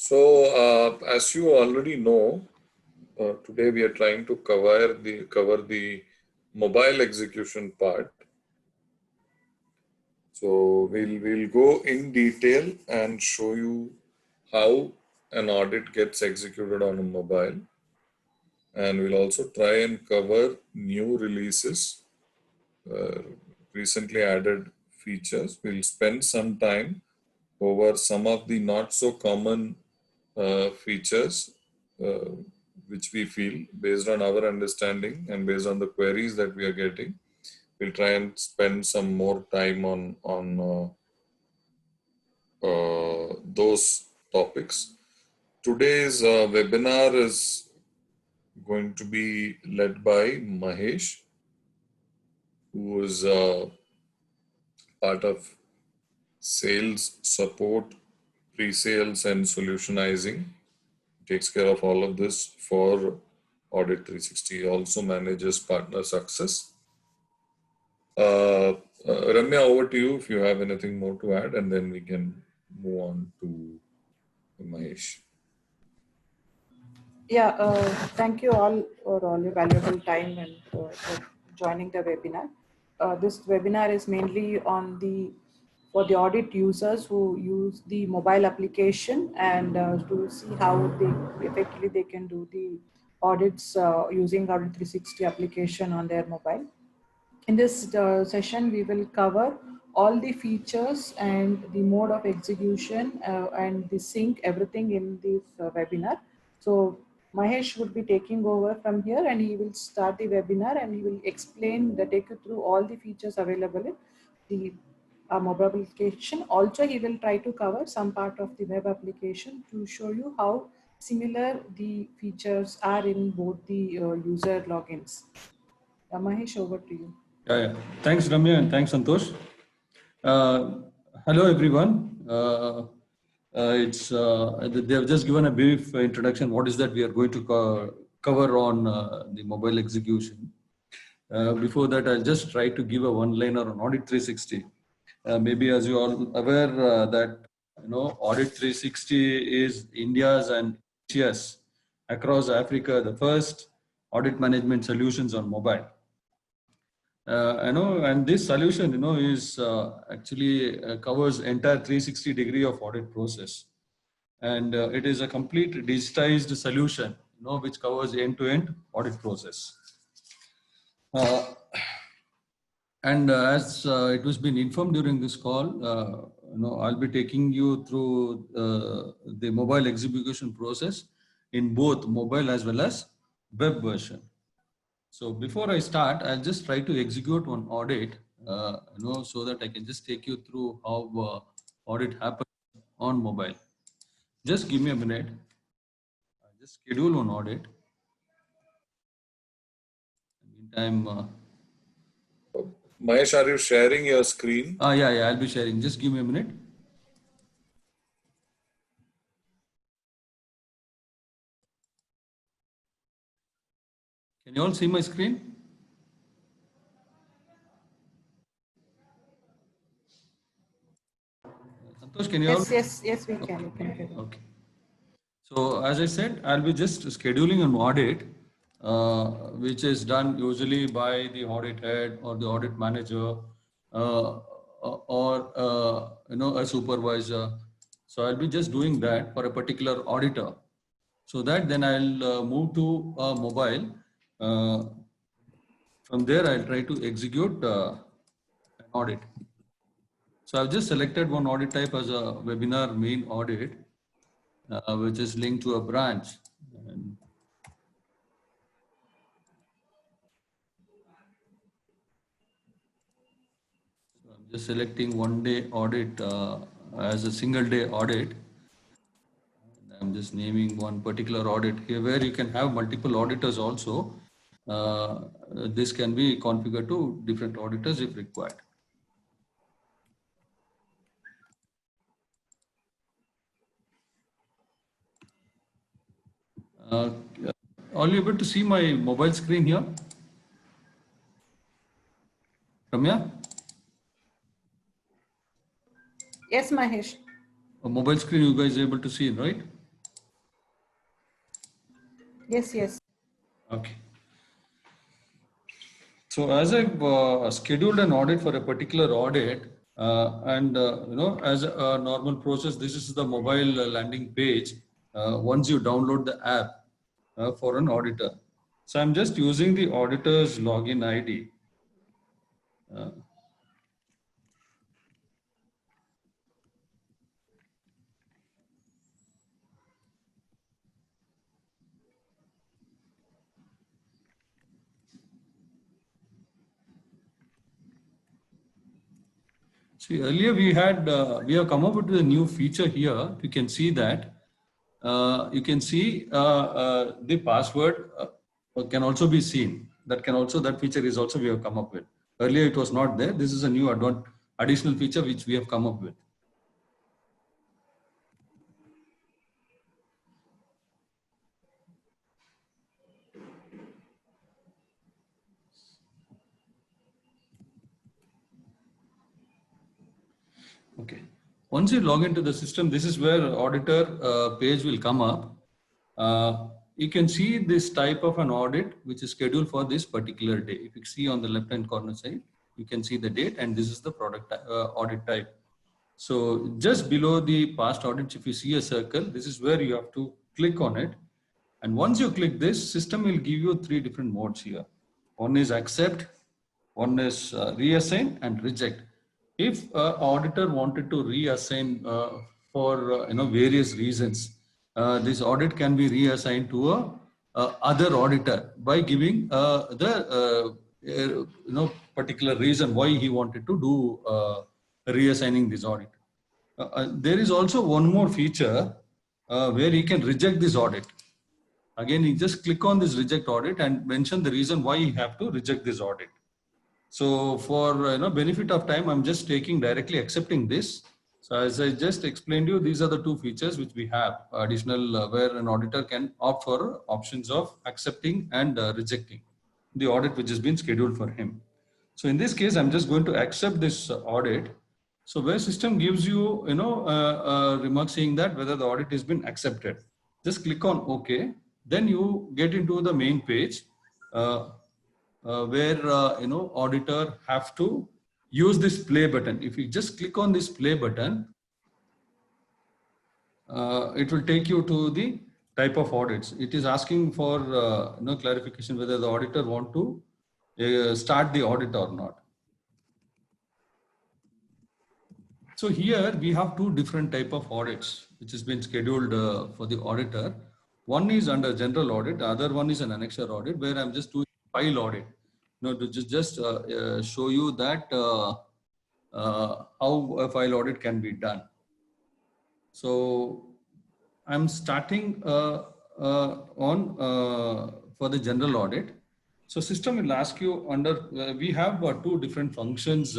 So, as you already know, today we are trying to cover the mobile execution part. So we'll go in detail and show you how an audit gets executed on a mobile, and we'll also try and cover new releases, uh, recently added features. We'll spend some time over some of the not so common features, uh, which we feel based on our understanding and based on the queries that we are getting. We'll try and spend some more time on those topics. Today's webinar is going to be led by Mahesh, who is part of sales, support, pre-sales, and solutionizing. Takes care of all of this for Audit 360. He also manages partner success. Ramya, over to you if you have anything more to add, and then we can move on to Mahesh. Yeah, thank you all for all your valuable time and for joining the webinar. This webinar is mainly for the audit users who use the mobile application and to see how effectively they can do the audits using Audit 360 application on their mobile. In this session, we will cover all the features and the mode of execution and the sync, everything in this webinar. So Mahesh would be taking over from here and he will start the webinar and he will take you through all the features available in the mobile application. Also, he will try to cover some part of the web application to show you how similar the features are in both the user logins. Mahesh, over to you. Yeah. Thanks, Ramya, and thanks, Santosh. Hello, everyone. They have just given a brief introduction. What is that we are going to cover on the mobile execution? Before that, I'll just try to give a one-liner on Audit 360. Maybe as you all aware that Audit 360 is India's and Asia's across Africa the first audit management solutions on mobile. And this solution, is actually covers entire 360-degree of audit process, and it is a complete digitized solution, which covers end-to-end audit process. And as it was been informed during this call, I'll be taking you through the mobile execution process in both mobile as well as web version. So before I start, I'll just try to execute one audit, so that I can just take you through how audit happens on mobile. Just give me a minute. I'll just schedule one audit. Meantime, Mahesh, are you sharing your screen? Yeah, I'll be sharing. Just give me a minute. Can you all see my screen? Santosh, can you all? Yes, we can. Okay. So as I said, I'll be just scheduling an audit, which is done usually by the audit head or the audit manager, or a supervisor. So I'll be just doing that for a particular auditor. So that then I'll move to mobile. From there, I'll try to execute an audit. So I've just selected one audit type as a webinar main audit, which is linked to a branch. And so I'm just selecting one day audit as a single day audit. And I'm just naming one particular audit here where you can have multiple auditors also. This can be configured to different auditors if required. Are you able to see my mobile screen here? Ramya? Yes, Mahesh. A mobile screen you guys are able to see, right? Yes, yes. Okay. So as I've scheduled an audit for a particular audit, as a normal process, this is the mobile landing page. Once you download the app for an auditor. So I'm just using the auditor's login ID. See, earlier we have come up with a new feature here. You can see that. You can see the password can also be seen. That feature is also we have come up with. Earlier it was not there. This is a new additional feature which we have come up with. Okay. Once you log into the system, this is where auditor page will come up. You can see this type of an audit which is scheduled for this particular day. If you see on the left hand corner side, you can see the date and this is the product audit type. So just below the past audits, if you see a circle, this is where you have to click on it. And once you click this, system will give you 3 different modes here. One is accept, one is reassign and reject. If an auditor wanted to reassign for various reasons, this audit can be reassigned to a other auditor by giving the particular reason why he wanted to do reassigning this audit. There is also one more feature where he can reject this audit. Again, you just click on this reject audit and mention the reason why you have to reject this audit. So for benefit of time, I'm just taking directly accepting this. So as I just explained you, these are the 2 features which we have additional where an auditor can opt for options of accepting and rejecting the audit which has been scheduled for him. So in this case, I'm just going to accept this audit. So where system gives you, remark saying that whether the audit has been accepted, just click on OK. Then you get into the main page where, auditor have to use this play button. If you just click on this play button, it will take you to the type of audits. It is asking for clarification whether the auditor want to start the audit or not. So here we have 2 different type of audits which has been scheduled for the auditor. One is under general audit, the other one is an annexure audit where I'm just doing file audit. To just show you that how a file audit can be done. So I'm starting on for the general audit. So system will ask you under, we have 2 different functions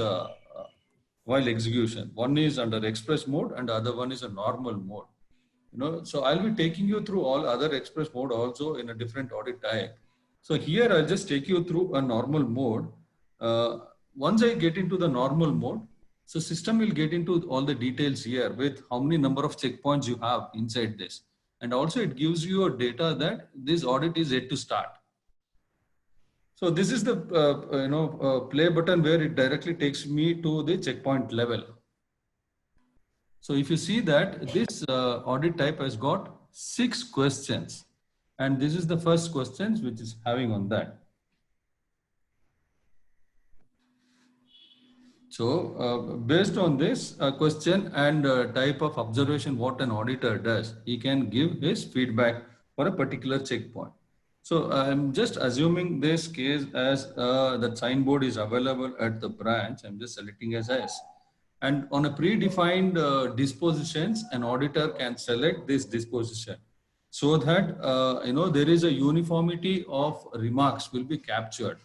while execution. One is under express mode and the other one is a normal mode. So I'll be taking you through all other express mode also in a different audit type. So here I'll just take you through a normal mode. Once I get into the normal mode, so system will get into all the details here with how many number of checkpoints you have inside this. And also it gives you a data that this audit is yet to start. So this is the play button where it directly takes me to the checkpoint level. So if you see that this audit type has got 6 questions. And this is the first questions which is having on that. So based on this question and type of observation what an auditor does, he can give his feedback for a particular checkpoint. So I'm just assuming this case as that signboard is available at the branch. I'm just selecting as S. And on a predefined dispositions, an auditor can select this disposition so that there is a uniformity of remarks will be captured.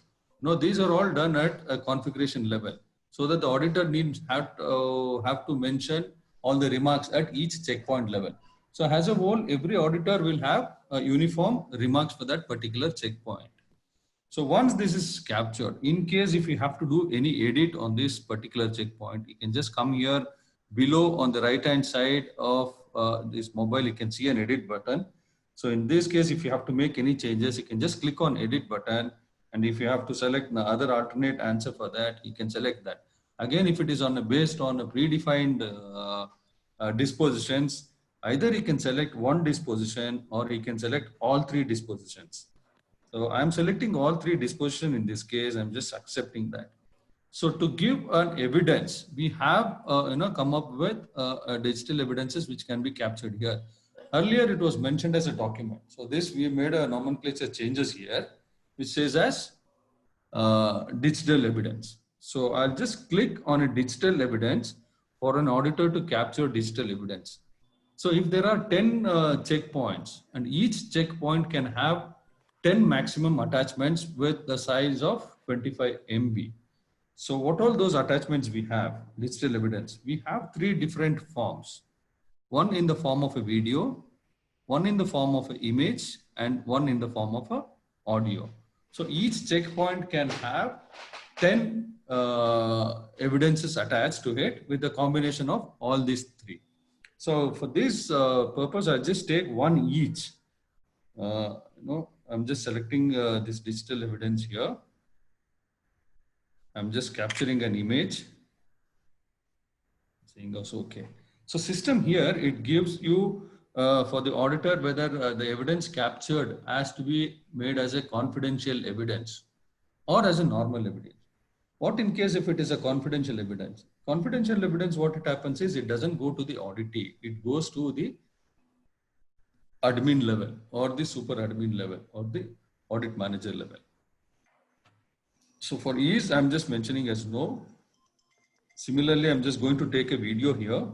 These are all done at a configuration level, so that the auditor needs have to mention all the remarks at each checkpoint level. So as a whole, every auditor will have a uniform remarks for that particular checkpoint. So once this is captured, in case if you have to do any edit on this particular checkpoint, you can just come here below on the right hand side of this mobile, you can see an edit button. So in this case, if you have to make any changes, you can just click on edit button. And if you have to select the other alternate answer for that, you can select that. Again, if it is based on a predefined dispositions, either you can select one disposition or you can select all three dispositions. So I'm selecting all three dispositions in this case. I'm just accepting that. So to give an evidence, we have come up with digital evidences which can be captured here. Earlier it was mentioned as a document. So this we made a nomenclature changes here, which says as digital evidence. So I'll just click on a digital evidence for an auditor to capture digital evidence. So if there are 10 checkpoints and each checkpoint can have 10 maximum attachments with the size of 25 MB. So what all those attachments we have, digital evidence, we have three different forms. One in the form of a video, one in the form of an image, and one in the form of a audio. So each checkpoint can have 10 evidences attached to it with the combination of all these three. So for this purpose, I just take one each. I'm just selecting this digital evidence here. I'm just capturing an image. Saying also okay. So system here, it gives you for the auditor whether the evidence captured has to be made as a confidential evidence or as a normal evidence. What in case if it is a confidential evidence? Confidential evidence, what it happens is it doesn't go to the auditee. It goes to the admin level or the super admin level or the audit manager level. So for ease, I'm just mentioning as no. Similarly, I'm just going to take a video here.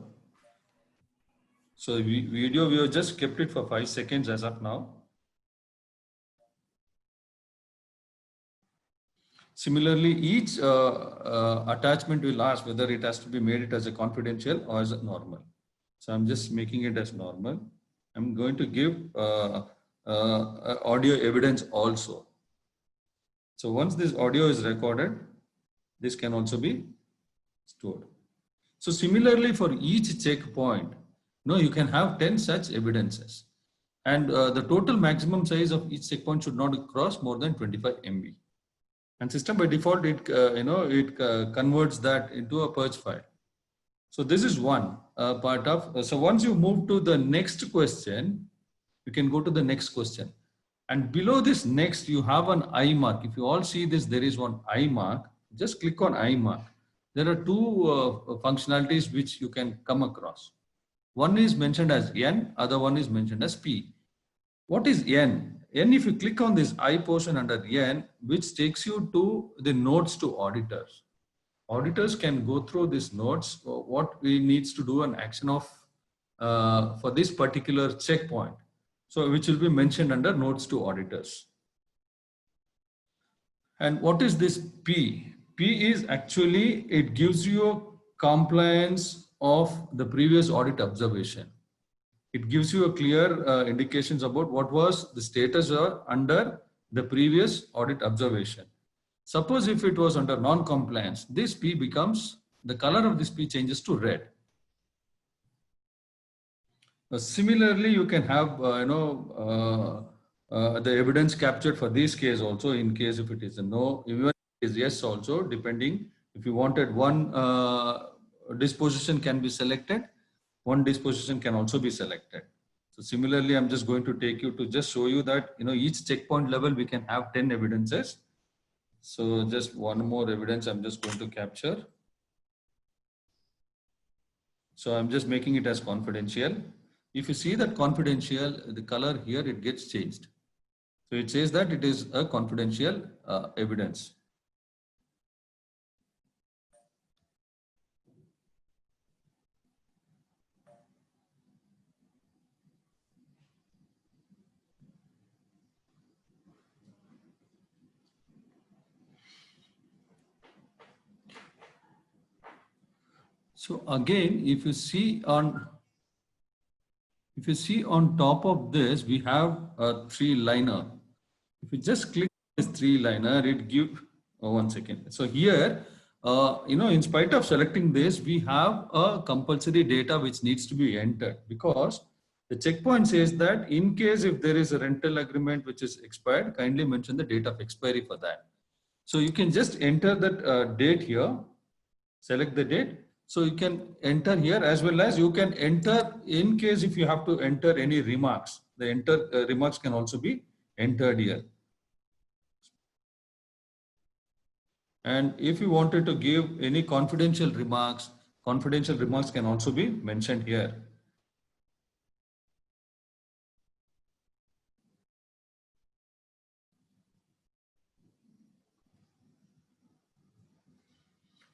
So video, we have just kept it for 5 seconds as of now. Similarly, each attachment will ask whether it has to be made it as a confidential or as a normal. So I'm just making it as normal. I'm going to give audio evidence also. So once this audio is recorded, this can also be stored. So similarly for each checkpoint, you can have 10 such evidences. And the total maximum size of each checkpoint should not cross more than 25 MB. And system by default, it converts that into a purge file. So this is one part of, so once you move to the next question, you can go to the next question. And below this next, you have an I mark. If you all see this, there is one I mark. Just click on I mark. There are two functionalities which you can come across. One is mentioned as N, other one is mentioned as P. What is N? N, if you click on this I portion under N, which takes you to the notes to auditors. Auditors can go through these notes, what we needs to do an action of for this particular checkpoint. So which will be mentioned under notes to auditors. And what is this P? P is actually, it gives you compliance of the previous audit observation. It gives you a clear indications about what was the status under the previous audit observation. Suppose if it was under non-compliance, this P becomes, the color of this P changes to red. Similarly, you can have, the evidence captured for this case also, in case if it is a no, even if it is yes also, depending, if you wanted one disposition can be selected, one disposition can also be selected. So similarly, I'm just going to take you to just show you that, each checkpoint level, we can have 10 evidences. So just one more evidence I'm just going to capture. So I'm just making it as confidential. If you see that confidential, the color here, it gets changed. So it says that it is a confidential evidence. So again, if you see on top of this, we have a 3-liner. If you just click this 3-liner, it gives, one second. So here, in spite of selecting this, we have a compulsory data which needs to be entered, because The checkpoint says that in case if there is a rental agreement which is expired, kindly mention the date of expiry for that. So you can just enter that date here, select the date. So you can enter here, as well as you can enter in case if you have to enter any remarks. The remarks can also be entered here. And if you wanted to give any confidential remarks can also be mentioned here.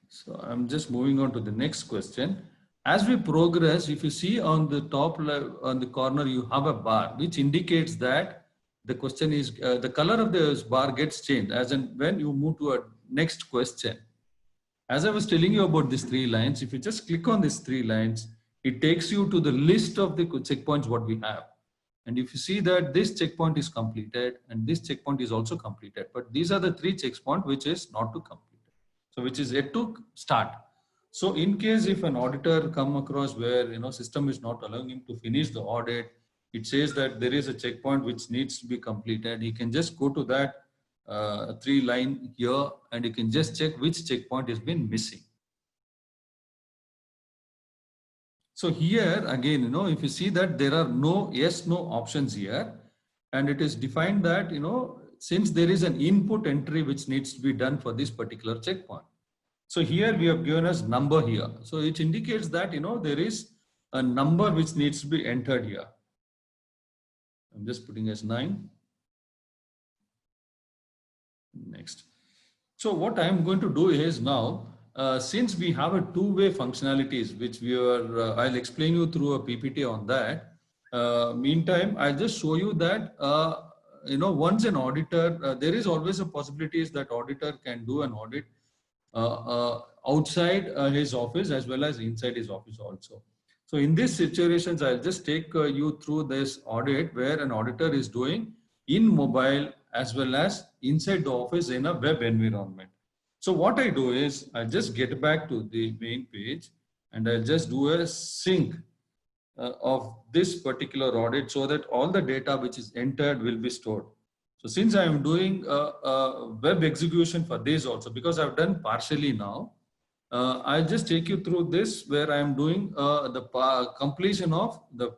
So I'm just moving on to the next question. As we progress, if you see on the top left, on the corner, you have a bar, which indicates that the question is, the color of this bar gets changed as in when you move to a next question. As I was telling you about these 3 lines, if you just click on these 3 lines, it takes you to the list of the checkpoints what we have. And if you see that this checkpoint is completed and this checkpoint is also completed, but these are the 3 checkpoints which is not to complete. So which is yet to start. So in case if an auditor come across where system is not allowing him to finish the audit, it says that there is a checkpoint which needs to be completed. He can just go to that 3 line here and you can just check which checkpoint has been missing. So here again, if you see that there are no yes, no options here, and it is defined that, since there is an input entry which needs to be done for this particular checkpoint. So here we have given us number here. So it indicates that, there is a number which needs to be entered here. I'm just putting as 9. Next. So what I'm going to do is now, since we have a 2-way functionalities, which we are, I'll explain you through a PPT on that. Meantime, I'll just show you that, once an auditor, there is always a possibility that auditor can do an audit outside his office as well as inside his office also. So in these situations, I'll just take you through this audit where an auditor is doing in mobile as well as inside the office in a web environment. So what I do is I just get back to the main page and I'll just do a sync of this particular audit so that all the data which is entered will be stored. So since I am doing a web execution for this also, because I've done partially now, I'll just take you through this where I am doing the completion of the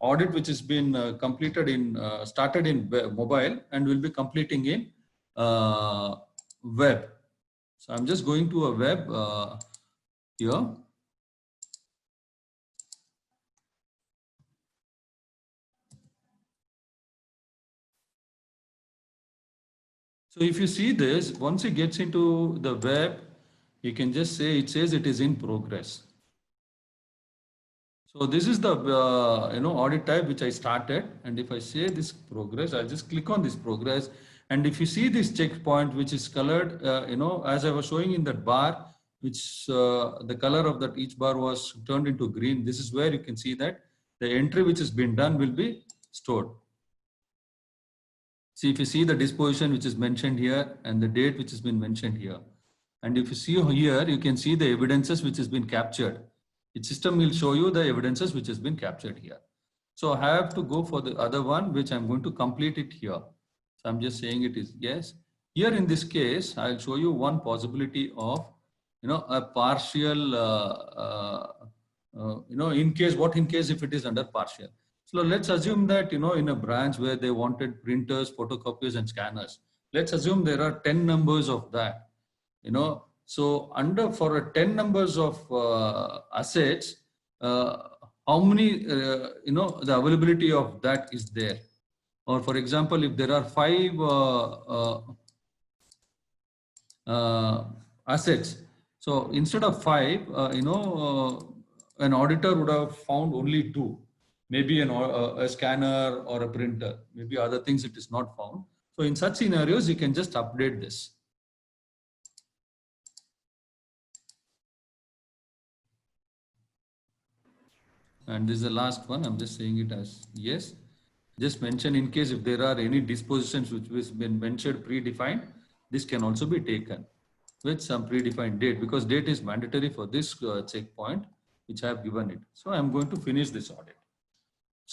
audit which has been completed in, started in mobile and will be completing in web. So I'm just going to a web here. So if you see this, once it gets into the web, you can just say, it says it is in progress. So this is the audit type which I started. And if I say this progress, I'll just click on this progress. And if you see this checkpoint, which is colored, as I was showing in that bar, which the color of that each bar was turned into green. This is where you can see that the entry which has been done will be stored. See, if you see the disposition which is mentioned here and the date which has been mentioned here. And if you see here, you can see the evidences which has been captured. Its system will show you the evidences which has been captured here. So I have to go for the other one, which I'm going to complete it here. So I'm just saying it is yes. Here in this case, I'll show you one possibility of, a partial, in case if it is under partial. So let's assume that, in a branch where they wanted printers, photocopiers and scanners, let's assume there are 10 numbers of that, So for a 10 numbers of assets, how many, the availability of that is there? Or for example, if there are 5 assets, so instead of 5, an auditor would have found only 2. Maybe a scanner or a printer, maybe other things it is not found. So in such scenarios, you can just update this. And this is the last one. I'm just saying it as yes. Just mention in case if there are any dispositions which has been mentioned predefined, this can also be taken with some predefined date, because date is mandatory for this checkpoint, which I have given it. So I'm going to finish this audit.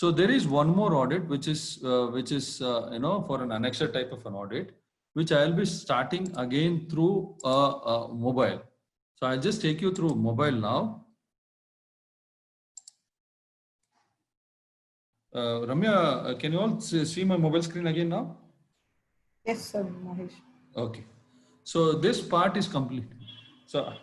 So there is one more audit, which is for an annexure type of an audit, which I'll be starting again through mobile. So I'll just take you through mobile now. Ramya, can you all see my mobile screen again now? Yes, sir, Mahesh. Okay. So this part is complete. So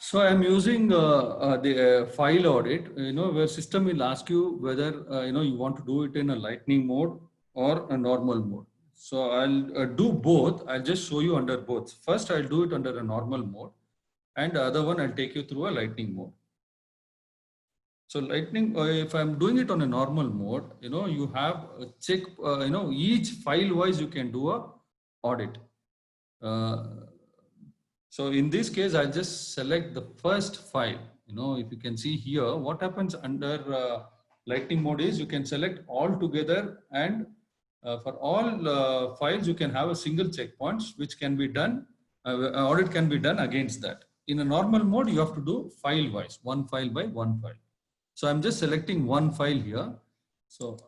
So I'm using the file audit, where system will ask you whether, you want to do it in a lightning mode or a normal mode. So I'll do both. I'll just show you under both. First, I'll do it under a normal mode, and the other one, I'll take you through a lightning mode. So lightning, if I'm doing it on a normal mode, you have a check, each file wise, you can do a audit. So in this case, I'll just select the first file. If you can see here, what happens under lightning mode is you can select all together, and for all files, you can have a single checkpoints, which can be done, audit can be done against that. In a normal mode, you have to do file wise, one file by one file. So I'm just selecting one file here. So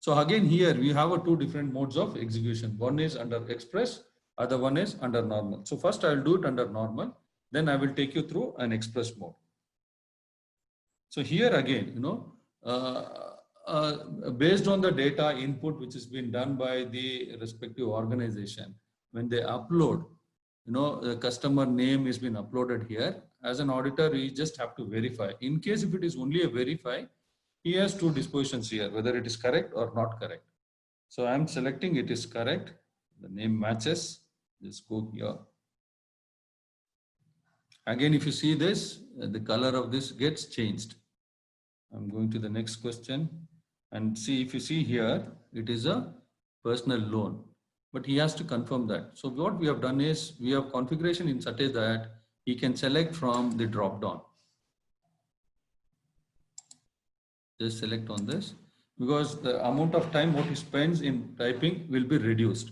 again, here we have two different modes of execution. One is under express, other one is under normal. So first I'll do it under normal, then I will take you through an express mode. So here again, based on the data input which has been done by the respective organization, when they upload, the customer name has been uploaded here. As an auditor, we just have to verify. In case if it is only a verify, he has two dispositions here, whether it is correct or not correct. So I'm selecting it is correct. The name matches. Just go here. Again, if you see this, the color of this gets changed. I'm going to the next question and see if you see here, it is a personal loan, but he has to confirm that. So what we have done is we have configuration in such a that he can select from the drop down. Just select on this because the amount of time what he spends in typing will be reduced.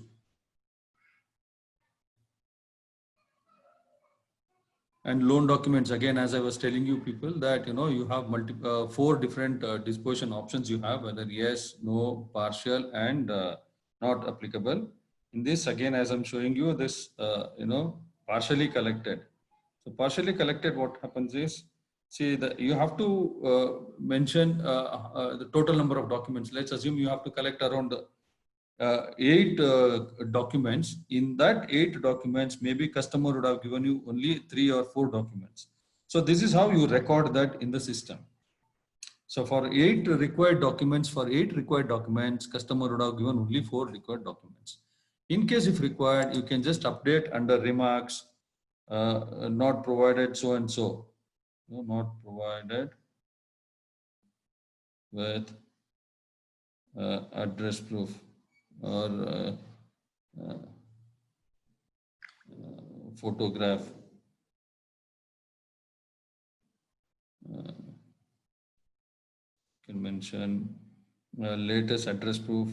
And loan documents, again, as I was telling you people that, you have four different disposition options you have, whether yes, no, partial, and not applicable. In this, again, as I'm showing you this, partially collected. So partially collected, what happens is, see, you have to mention the total number of documents. Let's assume you have to collect around 8 documents. In that 8 documents, maybe customer would have given you only 3 or 4 documents. So this is how you record that in the system. So for 8 required documents, customer would have given only 4 required documents. In case if required, you can just update under remarks, not provided so and so. No, not provided with address proof or photograph. Can mention latest address proof,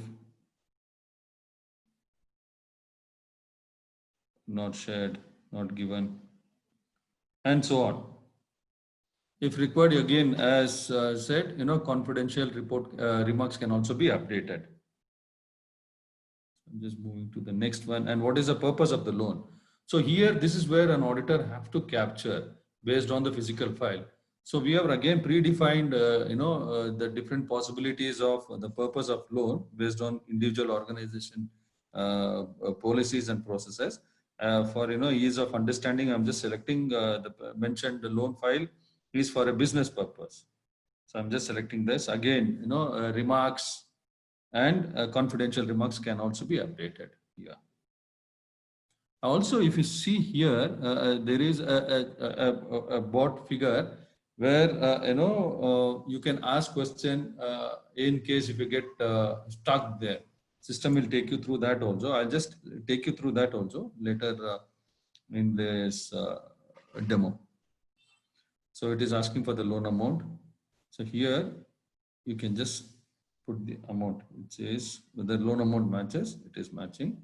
not shared, not given, and so on. If required, again, as said, confidential report remarks can also be updated. I'm just moving to the next one. And what is the purpose of the loan? So here, this is where an auditor have to capture based on the physical file. So we have again predefined, the different possibilities of the purpose of loan based on individual organization policies and processes. For ease of understanding, I'm just selecting the mentioned loan file is for a business purpose. So I'm just selecting this again. Remarks and confidential remarks can also be updated here. Also, if you see here, there is a bot figure where you can ask question in case if you get stuck there. System will take you through that also. I'll just take you through that also later in this demo. So it is asking for the loan amount. So here you can just put the amount. It says whether loan amount matches, it is matching.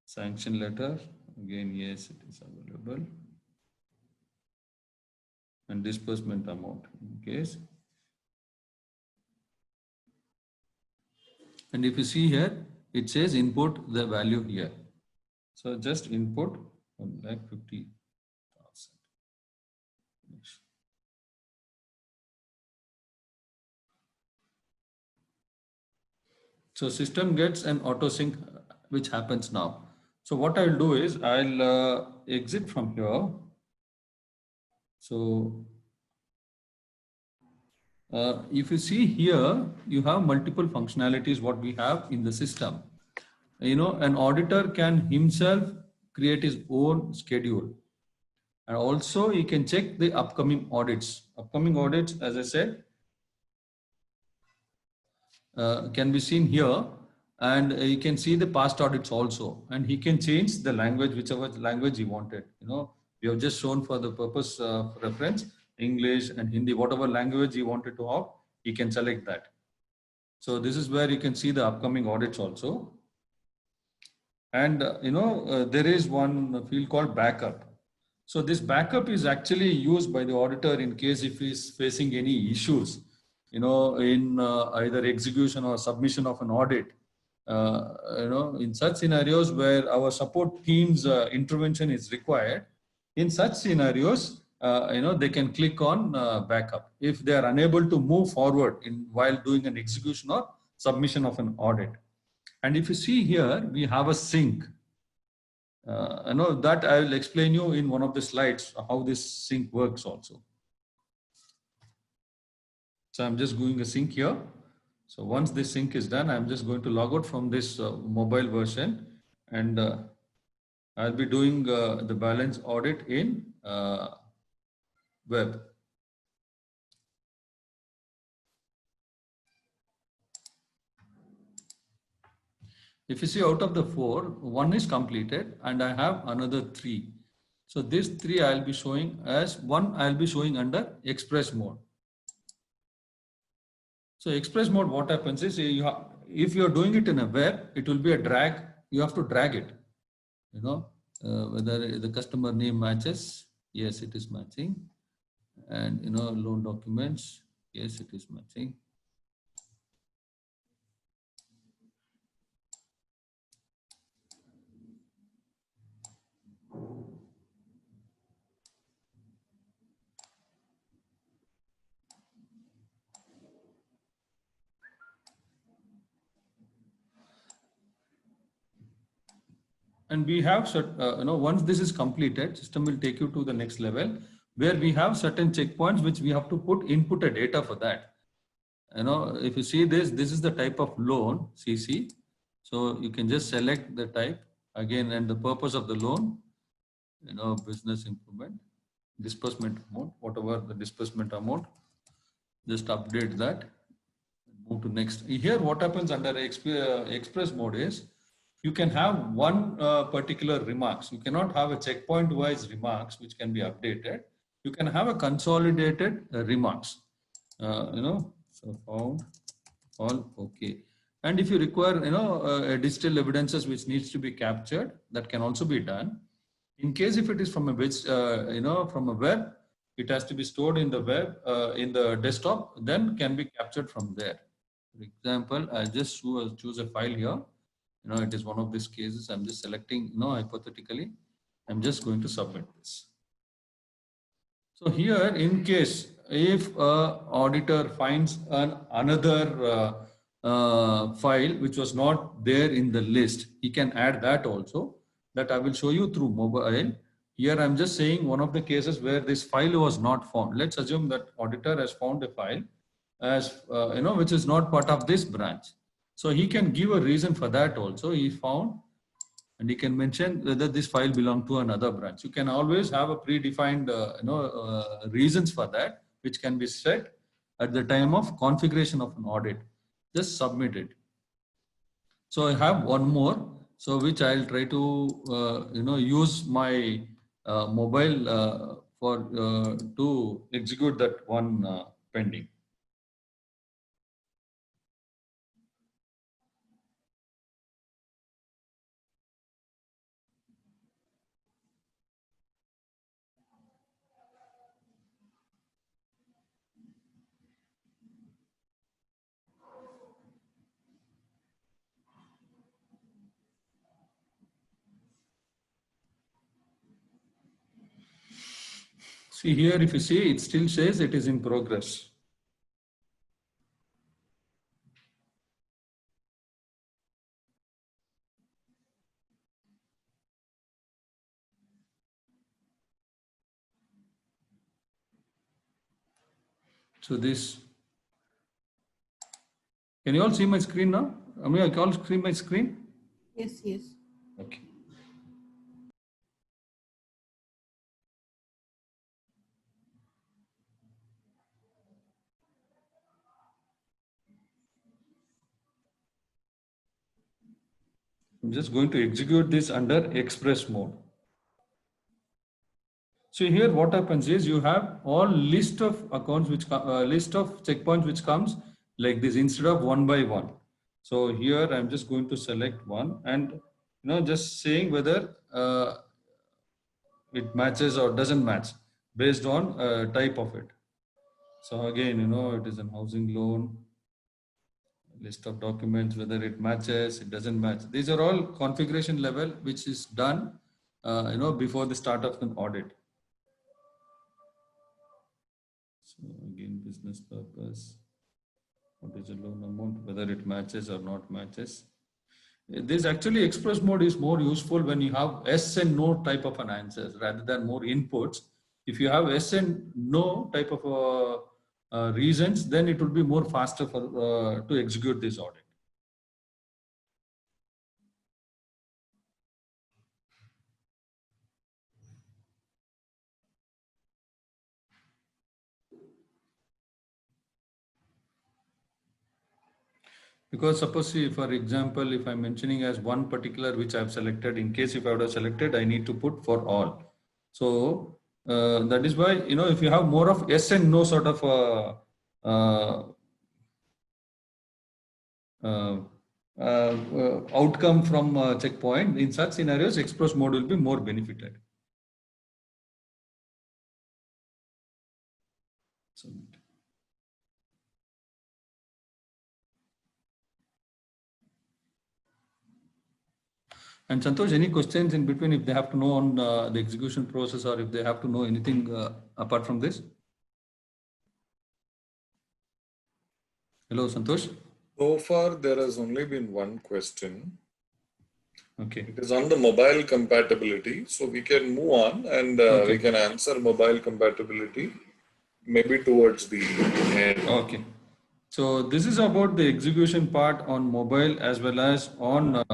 Sanction letter, again, yes, it is available. And disbursement amount in case. And if you see here, it says input the value here. So just input 1,50,000. So system gets an auto sync, which happens now. So what I'll do is I'll exit from here. So if you see here, you have multiple functionalities what we have in the system. An auditor can himself create his own schedule. And also he can check the upcoming audits. Upcoming audits, as I said, can be seen here, and you can see the past audits also, and he can change the language, whichever language he wanted. We have just shown for the purpose of reference, English and Hindi, whatever language he wanted to have, he can select that. So this is where you can see the upcoming audits also. And there is one field called backup. So this backup is actually used by the auditor in case if he is facing any issues, in either execution or submission of an audit. In such scenarios where our support team's intervention is required, in such scenarios, they can click on backup if they are unable to move forward while doing an execution or submission of an audit. And if you see here, we have a sync. That I will explain you in one of the slides how this sync works also. So I'm just doing a sync here. So once this sync is done, I'm just going to log out from this mobile version, and I'll be doing the balance audit in web. If you see out of the 4, 1 is completed and I have another 3. So this 3 I'll be showing as 1, I'll be showing under express mode. So express mode, what happens is if you're doing it in a web, it will be a drag. You have to drag it, whether the customer name matches. Yes, it is matching. And, loan documents. Yes, it is matching. And we have, once this is completed, system will take you to the next level where we have certain checkpoints which we have to input a data for that. If you see this is the type of loan, CC. So you can just select the type again and the purpose of the loan, business improvement, disbursement amount, whatever the disbursement amount, just update that, move to next. Here what happens under express mode is, you can have one particular remarks. You cannot have a checkpoint wise remarks which can be updated. You can have a consolidated remarks, so found all okay. And if you require, digital evidences which needs to be captured, that can also be done. In case if it is from from a web, it has to be stored in the web, in the desktop, then can be captured from there. For example, I'll just choose a file here. It is one of these cases. I'm just selecting, hypothetically, I'm just going to submit this. So here, in case if auditor finds another file which was not there in the list, he can add that also. That I will show you through mobile. Here I'm just saying one of the cases where this file was not found. Let's assume that auditor has found a file as which is not part of this branch. So he can give a reason for that also. He found and you can mention whether this file belongs to another branch. You can always have a predefined reasons for that, which can be set at the time of configuration of an audit. Just submit it. So I have one more, so which I'll try to use my mobile to execute that one pending. See here, if you see, it still says it is in progress. So this, can you all see my screen now? I mean, I can all see my screen? Yes, yes. Okay. I'm just going to execute this under express mode. So here what happens is you have all list of accounts which list of checkpoints which comes like this instead of one by one. So here I'm just going to select one and just saying whether it matches or doesn't match based on type of it. So again, it is an housing loan, list of documents, whether it matches, it doesn't match. These are all configuration level which is done before the start of an audit. So again, business purpose, what is the loan amount, whether it matches or not matches. This actually express mode is more useful when you have yes and no type of an answers rather than more inputs. If you have yes and no type of reasons, then it will be more faster for to execute this audit. Because suppose, see, for example, if I'm mentioning as one particular which I've selected, in case if I would have selected, I need to put for all. So that is why, if you have more of yes and no sort of outcome from checkpoint, in such scenarios, express mode will be more benefited. Submit. And Santosh, any questions in between if they have to know on the execution process or if they have to know anything apart from this? Hello, Santosh. So far, there has only been one question. Okay. It is on the mobile compatibility. So we can move on and we can answer mobile compatibility maybe towards the end. Okay. So this is about the execution part on mobile as well as on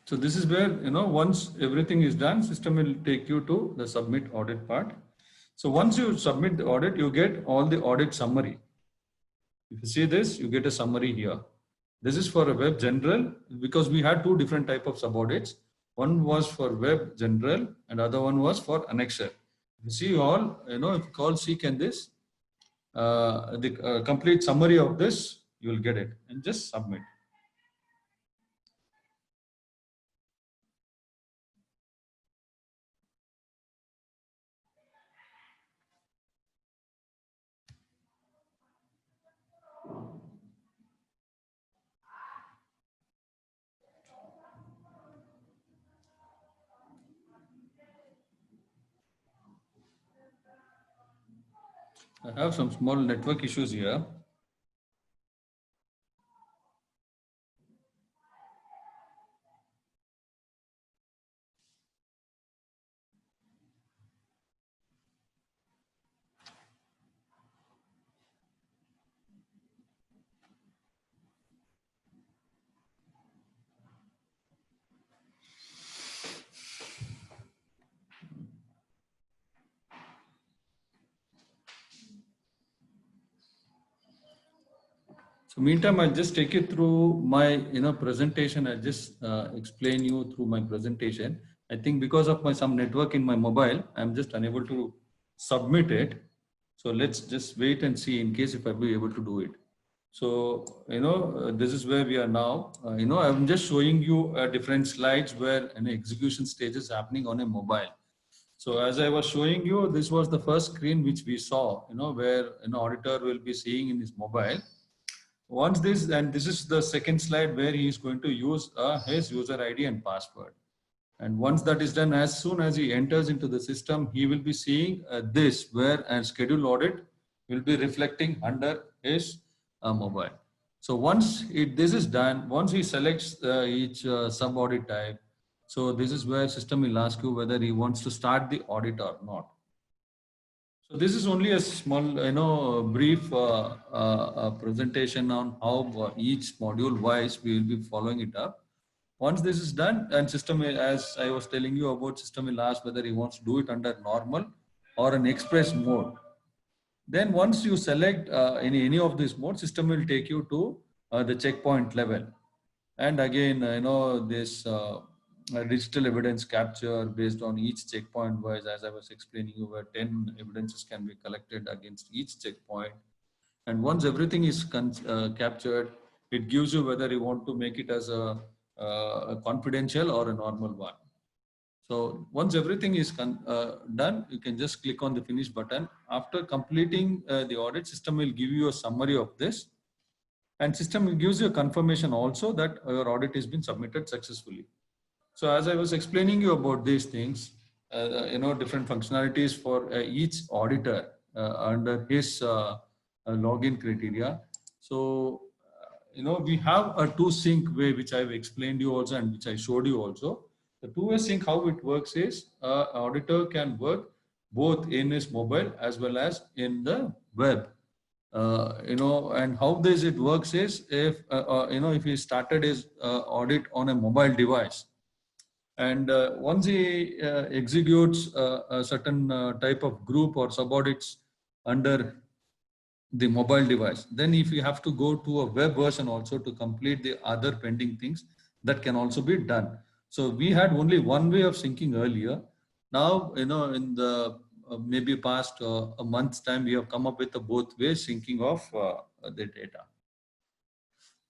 so this is where, once everything is done, system will take you to the submit audit part. So once you submit the audit, you get all the audit summary. If you see this, you get a summary here. This is for a web general because we had two different type of sub-audits. One was for web general and other one was for annexure. If you see all, if you call seek and this, the complete summary of this, you will get it and just submit. I have some small network issues here. So meantime, I'll just take you through my presentation. I'll just explain you through my presentation. I think because of some network in my mobile, I'm just unable to submit it. So let's just wait and see in case if I'll be able to do it. So this is where we are now. I'm just showing you different slides where an execution stage is happening on a mobile. So as I was showing you, this was the first screen which we saw, where an auditor will be seeing in his mobile. Once this, and this is the second slide where he is going to use his user ID and password. And once that is done, as soon as he enters into the system, he will be seeing this, where a schedule audit will be reflecting under his mobile. So once this is done, once he selects each sub audit type, so this is where system will ask you whether he wants to start the audit or not. So this is only a small, brief presentation on how each module wise we will be following it up. Once this is done, and system, as I was telling you about, system will ask whether he wants to do it under normal or an express mode. Then once you select any of these modes, system will take you to the checkpoint level. And again, this digital evidence capture based on each checkpoint wise, as I was explaining you, where 10 evidences can be collected against each checkpoint. And once everything is captured, it gives you whether you want to make it as a confidential or a normal one. So once everything is done, you can just click on the finish button. After completing the audit, system will give you a summary of this. And system gives you a confirmation also that your audit has been submitted successfully. So as I was explaining you about these things, different functionalities for each auditor under his login criteria. So, we have a two sync way, which I've explained you also and which I showed you also. The two-way sync, how it works is auditor can work both in his mobile as well as in the web. And how this it works is if he started his audit on a mobile device, and once he executes a certain type of group or sub-audits under the mobile device, then if you have to go to a web version also to complete the other pending things, that can also be done. So we had only one way of syncing earlier. Now, in the maybe past a month's time, we have come up with a both way syncing of the data.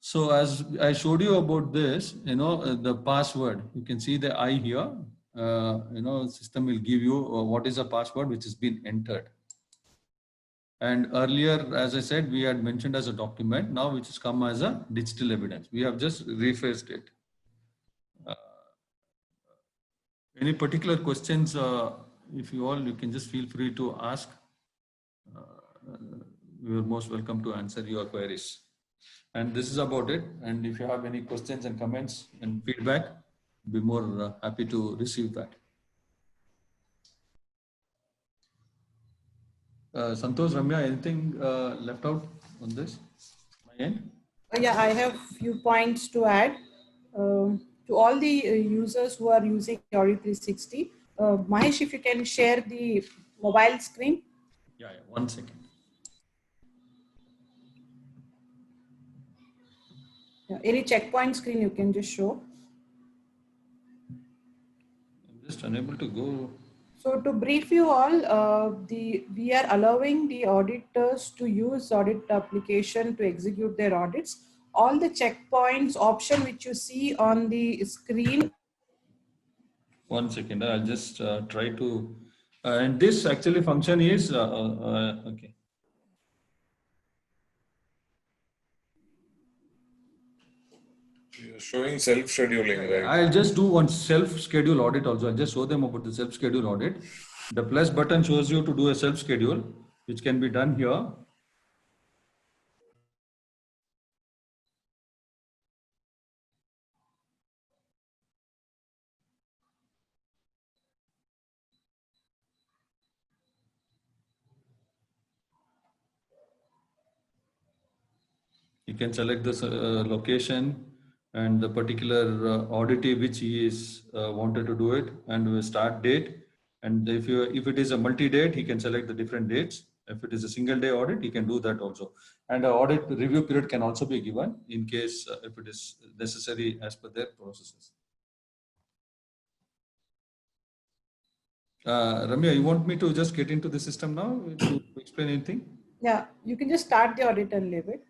So as I showed you about this, the password, you can see the I here, system will give you what is a password which has been entered. And earlier, as I said, we had mentioned as a document, now which has come as a digital evidence. We have just rephrased it. Any particular questions, if you can just feel free to ask. We are most welcome to answer your queries. And this is about it. And if you have any questions and comments and feedback, I'll be more happy to receive that. Santosh, Ramya, anything left out on this? My end? Yeah, I have few points to add. To all the users who are using Audit 360, Mahesh, if you can share the mobile screen. Yeah, 1 second. Yeah, any checkpoint screen you can just show. I'm just unable to go. So to brief you all, we are allowing the auditors to use audit application to execute their audits. All the checkpoints option which you see on the screen. 1 second, I'll just try to, and this actually function is, okay. You're showing self-scheduling, right? I'll just do one self-schedule audit also. I'll just show them about the self-schedule audit. The plus button shows you to do a self-schedule, which can be done here. You can select this location and the particular auditee which he is wanted to do it, and the start date. And if it is a multi-date, he can select the different dates If it is a single day audit, you can do that also. And an audit review period can also be given in case if it is necessary as per their processes. Ramya, you want me to just get into the system now to explain anything? Yeah, you can just start the audit and leave it.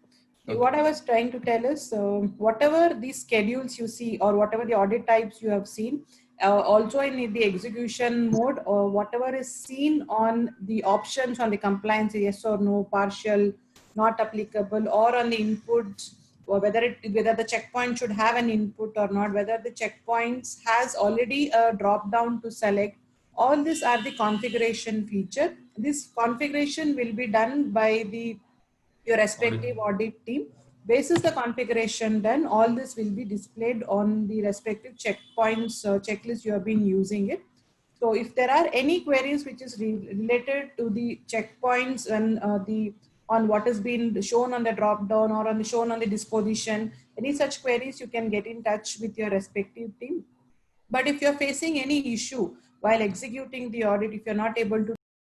Okay. What I was trying to tell is whatever these schedules you see or whatever the audit types you have seen, also in the execution mode or whatever is seen on the options on the compliance, yes or no, partial, not applicable, or on the inputs, or whether the checkpoint should have an input or not, whether the checkpoints has already a drop down to select. All these are the configuration feature. This configuration will be done by your respective audit team. Basis the configuration done, all this will be displayed on the respective checkpoints checklist you have been using it. So if there are any queries which is related to the checkpoints and on what has been shown on the drop down or shown on the disposition, any such queries you can get in touch with your respective team. But if you're facing any issue while executing the audit, if you're not able to